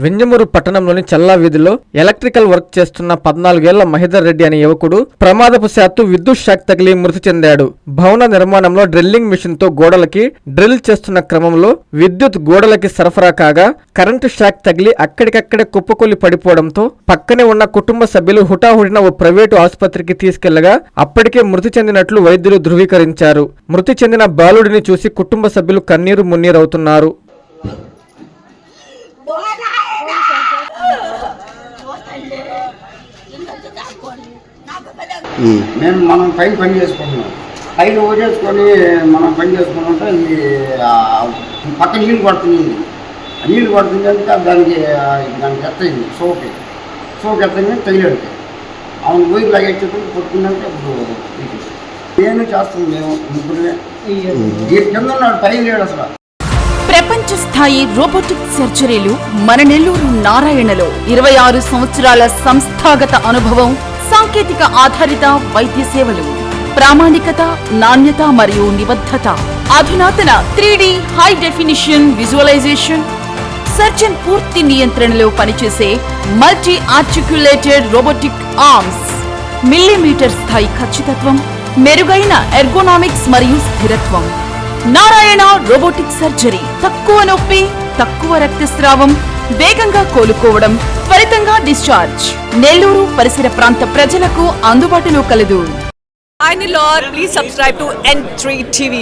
వింజమూరు పట్టణంలోని చల్లా వీధిలో electrical work చేస్తున్న 14 ఏళ్ల మహిదర్ రెడ్డి అనే యువకుడు ప్రమాదవశాత్తు విద్యుత్ షాక్ తగిలి మృతి చెందాడు. భవన నిర్మాణంలో డ్రిల్లింగ్ మిషన్ తో గోడలకి డ్రిల్ చేస్తున్న క్రమంలో విద్యుత్ గోడలకి సరఫరా కాగా కరెంటు షాక్ తగిలి అక్కడికక్కడే కుప్పకొల్లి పడిపోవడంతో పక్కనే ఉన్న కుటుంబ సభ్యులు హుటాహుటిన ఓ ప్రైవేటు ఆసుపత్రికి తీసుకెళ్లగా అప్పటికే మృతి చెందినట్లు వైద్యులు ధృవీకరించారు. మృతి చెందిన బాలుడిని చూసి కుటుంబ సభ్యులు కన్నీరు మున్నీరవుతున్నారు. మనం పని చేసుకుంటున్నాం, పైన ఓడేసుకొని మనం పని చేసుకుంటుంటే ఈ పక్క నీళ్ళు పడుతుంది అంటే దానికి ఎత్తయింది సోకి ఎత్తని తగిలాడు. అవును పోయి లాగేటప్పుడు కొట్టుకుందంటే ఇప్పుడు నేను చేస్తాను. మేము ముగ్గురునే కింద ఉన్నాడు, పైన లేడు అసలు. ప్రపంచ స్థాయి రోబోటిక్ సర్జరీలు మన నెల్లూరు నారాయణలో 26 సంవత్సరాల సంస్థాగత అనుభవం, సాంకేతిక ఆధారిత వైద్య సేవలు, ప్రామాణికత, నాణ్యత మరియు నిబద్ధత, అధునాతన 3D high definition visualisation, surgeon పూర్తి నియంత్రణలో పనిచేసే multi articulated robotic arms, millimetre స్థాయి ఖచ్చితత్వం, మెరుగైన ఎర్గోనామిక్స్ మరియు స్థిరత్వం. Narayana robotic surgery. తక్కువ నొప్పి, తక్కువ రక్తస్రావం, వేగంగా కోలుకోవడం, త్వరితంగా డిశ్చార్జ్. నెల్లూరు పరిసర ప్రాంత ప్రజలకు అందుబాటులో కలదు. Please subscribe to N3 TV.